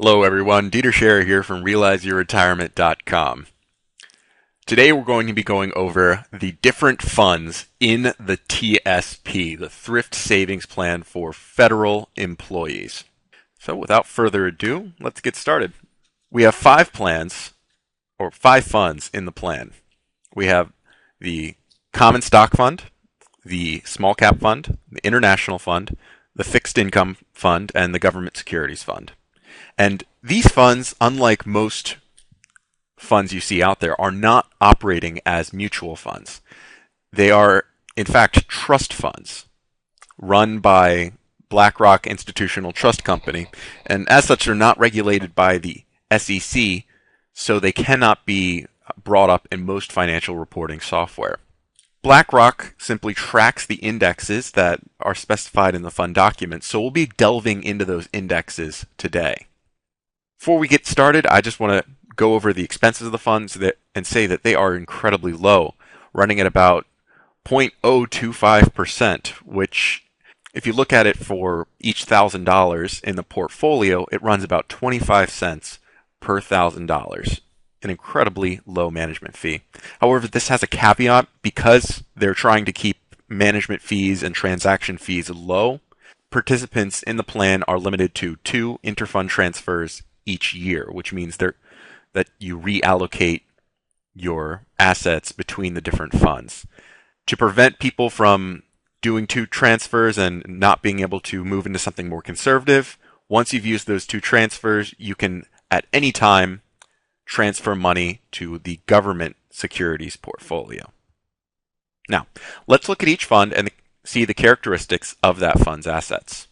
Hello everyone, Dieter Scherer here from RealizeYourRetirement.com. Today we're going to be going over the different funds in the TSP, the Thrift Savings Plan for federal employees. So without further ado, let's get started. We have five funds in the plan. We have the Common Stock Fund, the Small Cap Fund, the International Fund, the Fixed Income Fund, and the Government Securities Fund. And these funds, unlike most funds you see out there, are not operating as mutual funds. They are, in fact, trust funds run by Blackrock Institutional Trust Company, and as such, they're not regulated by the SEC, so they cannot be brought up in most financial reporting software. BlackRock simply tracks the indexes that are specified in the fund documents, so we'll be delving into those indexes today. Before we get started, I just want to go over the expenses of the funds and say that they are incredibly low, running at about 0.025%, which, if you look at it for each $1,000 in the portfolio, it runs about 25 cents per $1,000, an incredibly low management fee. However, this has a caveat because they're trying to keep management fees and transaction fees low. Participants in the plan are limited to 2 interfund transfers each year, which means that you reallocate your assets between the different funds. To prevent people from doing 2 transfers and not being able to move into something more conservative, once you've used those 2 transfers, you can at any time transfer money to the government securities portfolio. Now, let's look at each fund and see the characteristics of that fund's assets.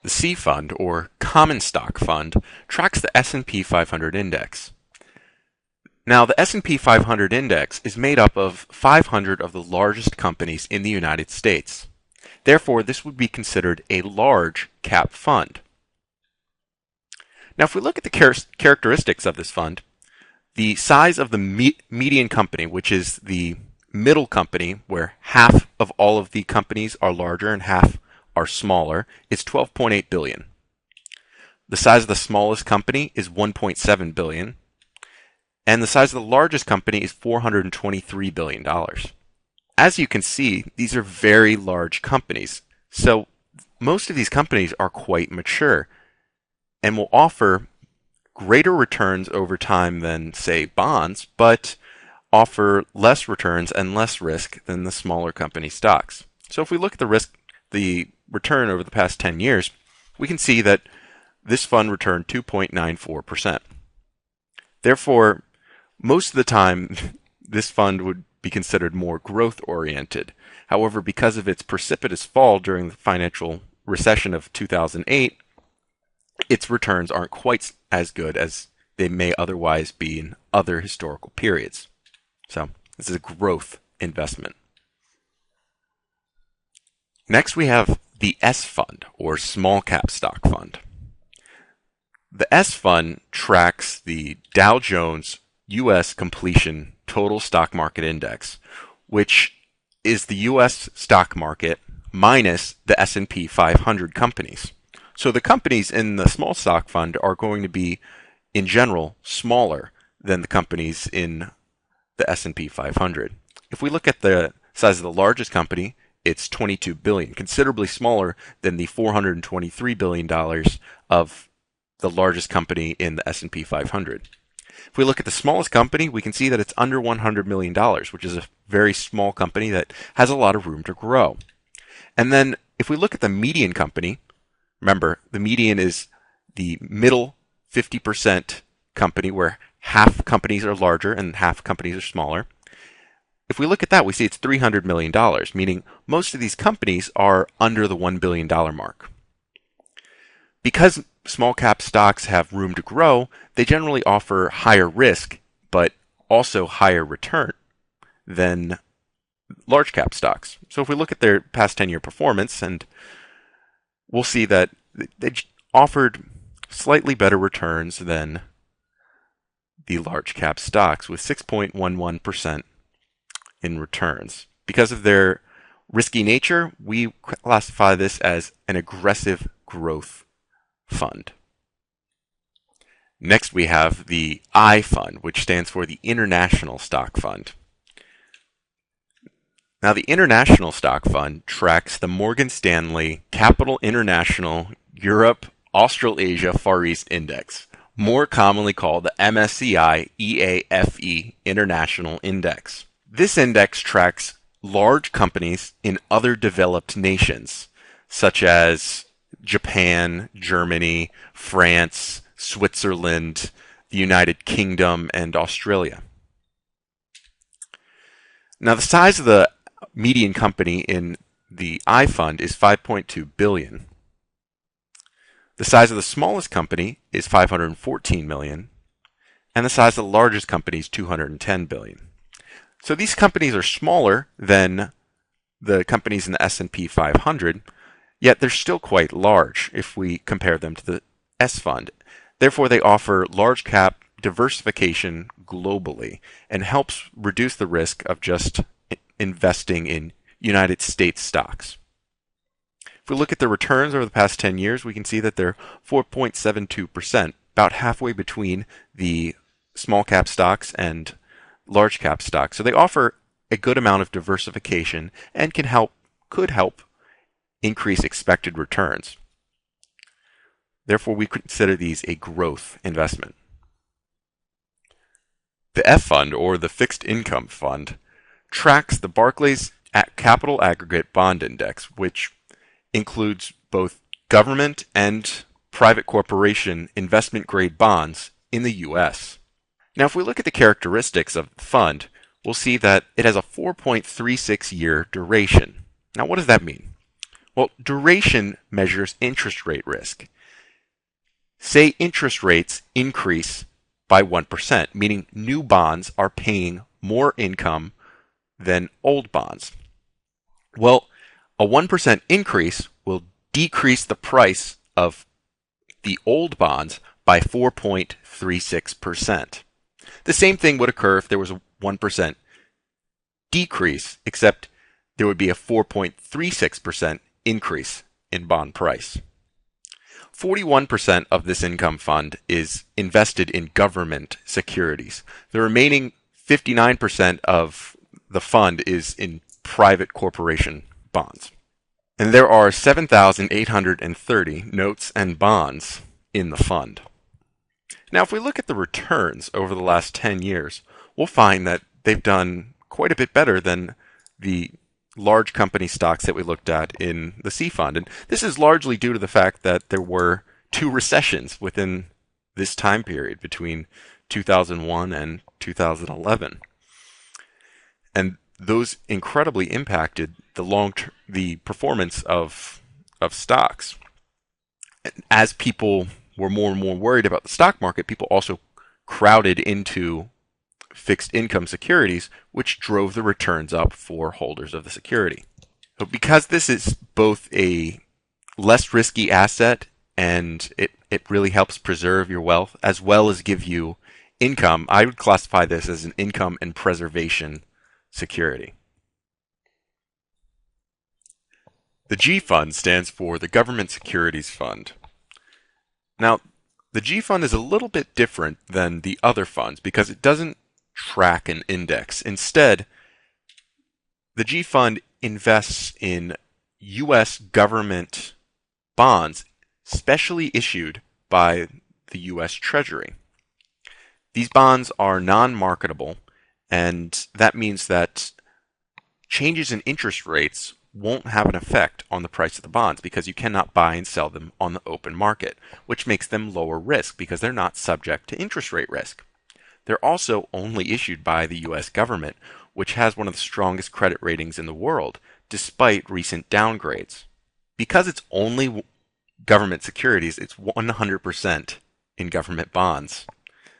The C Fund, or Common Stock Fund, tracks the S&P 500 index. Now, the S&P 500 index is made up of 500 of the largest companies in the United States. Therefore, this would be considered a large cap fund. Now, if we look at the characteristics of this fund, the size of the median company, which is the middle company where half of all of the companies are larger and half are smaller, is 12.8 billion. The size of the smallest company is 1.7 billion, and the size of the largest company is $423 billion. As you can see, these are very large companies, so most of these companies are quite mature and will offer greater returns over time than, say, bonds, but offer less returns and less risk than the smaller company stocks. So if we look at the return over the past 10 years, we can see that this fund returned 2.94%. Therefore, most of the time, this fund would be considered more growth-oriented. However, because of its precipitous fall during the financial recession of 2008, its returns aren't quite as good as they may otherwise be in other historical periods. So, this is a growth investment. Next, we have the S Fund, or Small Cap Stock Fund. The S Fund tracks the Dow Jones U.S. Completion Total Stock Market Index, which is the U.S. stock market minus the S&P 500 companies. So the companies in the small stock fund are going to be, in general, smaller than the companies in the S&P 500. If we look at the size of the largest company, it's $22 billion, considerably smaller than the $423 billion of the largest company in the S&P 500. If we look at the smallest company, we can see that it's under $100 million, which is a very small company that has a lot of room to grow. And then if we look at the median company, remember, the median is the middle 50% company where half companies are larger and half companies are smaller. If we look at that, we see it's $300 million, meaning most of these companies are under the $1 billion mark. Because small cap stocks have room to grow, they generally offer higher risk, but also higher return than large cap stocks. So if we look at their past 10-year performance, and we'll see that they offered slightly better returns than the large cap stocks with 6.11% in returns. Because of their risky nature, we classify this as an aggressive growth fund. Next, we have the I Fund, which stands for the International Stock Fund. Now, the International Stock Fund tracks the Morgan Stanley Capital International Europe Australasia Far East Index, more commonly called the MSCI EAFE International Index. This index tracks large companies in other developed nations, such as Japan, Germany, France, Switzerland, the United Kingdom, and Australia. Now, the size of the median company in the I Fund is 5.2 billion. The size of the smallest company is 514 million, and the size of the largest company is 210 billion. So these companies are smaller than the companies in the S&P 500, yet they're still quite large if we compare them to the S Fund. Therefore, they offer large cap diversification globally and helps reduce the risk of just investing in United States stocks. If we look at the returns over the past 10 years, we can see that they're 4.72%, about halfway between the small cap stocks and large cap stocks. So they offer a good amount of diversification and could help increase expected returns. Therefore, we consider these a growth investment. The F Fund, or the Fixed Income Fund, tracks the Barclays Capital Aggregate Bond Index, which includes both government and private corporation investment-grade bonds in the U.S. Now, if we look at the characteristics of the fund, we'll see that it has a 4.36-year duration. Now, what does that mean? Well, duration measures interest rate risk. Say interest rates increase by 1%, meaning new bonds are paying more income than old bonds. Well, a 1% increase will decrease the price of the old bonds by 4.36%. The same thing would occur if there was a 1% decrease, except there would be a 4.36% increase in bond price. 41% of this income fund is invested in government securities. The remaining 59% of the fund is in private corporation bonds. And there are 7,830 notes and bonds in the fund. Now, if we look at the returns over the last 10 years, we'll find that they've done quite a bit better than the large company stocks that we looked at in the C Fund. And this is largely due to the fact that there were two recessions within this time period between 2001 and 2011. And those incredibly impacted the performance of stocks. As people were more and more worried about the stock market, people also crowded into fixed income securities, which drove the returns up for holders of the security. So because this is both a less risky asset and it really helps preserve your wealth as well as give you income, I would classify this as an income and preservation security. The G Fund stands for the Government Securities Fund. Now, the G Fund is a little bit different than the other funds because it doesn't track an index. Instead, the G Fund invests in U.S. government bonds specially issued by the U.S. Treasury. These bonds are non-marketable, and that means that changes in interest rates won't have an effect on the price of the bonds because you cannot buy and sell them on the open market, which makes them lower risk because they're not subject to interest rate risk. They're also only issued by the U.S. government, which has one of the strongest credit ratings in the world, despite recent downgrades. Because it's only government securities, it's 100% in government bonds.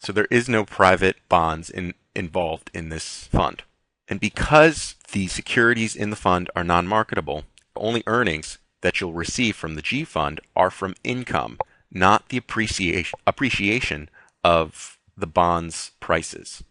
So there is no private bonds involved in this fund. And because the securities in the fund are non-marketable, the only earnings that you'll receive from the G Fund are from income, not the appreciation of the bonds' prices.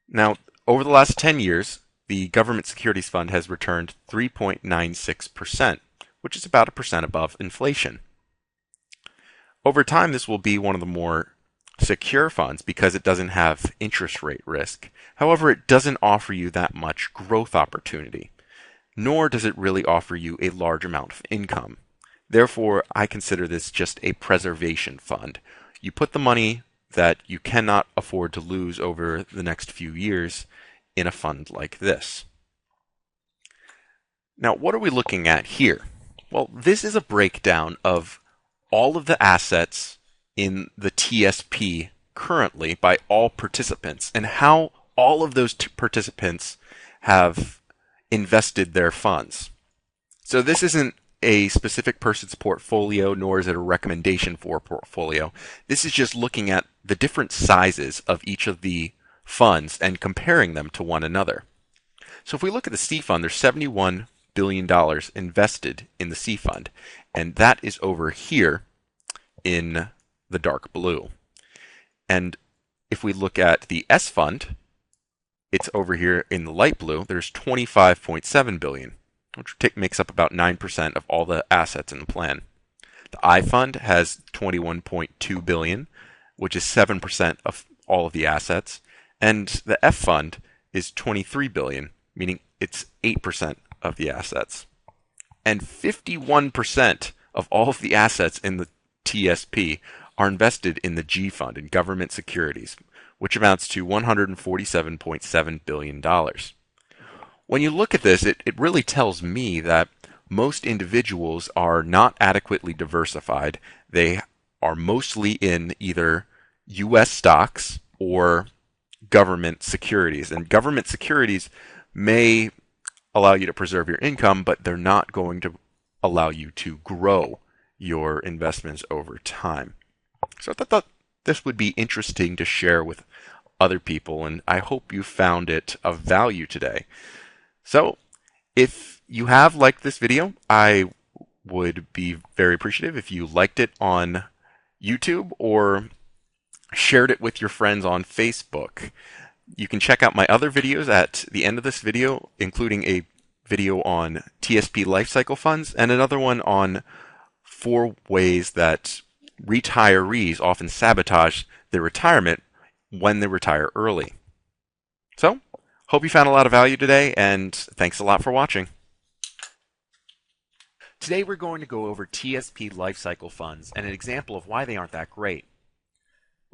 Now, over the last 10 years, the Government Securities Fund has returned 3.96%, which is about 1% above inflation. Over time, this will be one of the more secure funds because it doesn't have interest rate risk. However, it doesn't offer you that much growth opportunity, nor does it really offer you a large amount of income. Therefore, I consider this just a preservation fund. You put the money that you cannot afford to lose over the next few years in a fund like this. Now, what are we looking at here? Well, this is a breakdown of all of the assets in the TSP currently by all participants and how all of those participants have invested their funds. So this isn't a specific person's portfolio, nor is it a recommendation for a portfolio. This is just looking at the different sizes of each of the funds and comparing them to one another. So if we look at the C fund, there's $71 billion invested in the C fund, and that is over here in the dark blue. And if we look at the S fund, it's over here in the light blue. There's $25.7 billion, which makes up about 9% of all the assets in the plan. The I fund has $21.2 billion, which is 7% of all of the assets. And the F fund is $23 billion, meaning it's 8% of the assets. And 51% of all of the assets in the TSP are invested in the G fund, in government securities, which amounts to $147.7 billion. When you look at this, it really tells me that most individuals are not adequately diversified. They are mostly in either U.S. stocks or government securities. And government securities may allow you to preserve your income, but they're not going to allow you to grow your investments over time. So I thought this would be interesting to share with other people, and I hope you found it of value today. So if you have liked this video, I would be very appreciative if you liked it on YouTube or shared it with your friends on Facebook. You can check out my other videos at the end of this video, including a video on TSP lifecycle funds and another one on 4 ways that retirees often sabotage their retirement when they retire early. So, hope you found a lot of value today, and thanks a lot for watching. Today we're going to go over TSP lifecycle funds and an example of why they aren't that great.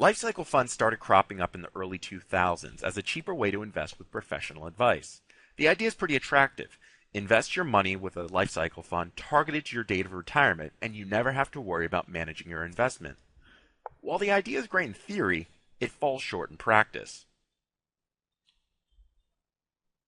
Lifecycle funds started cropping up in the early 2000s as a cheaper way to invest with professional advice. The idea is pretty attractive. Invest your money with a lifecycle fund targeted to your date of retirement, and you never have to worry about managing your investment. While the idea is great in theory, it falls short in practice.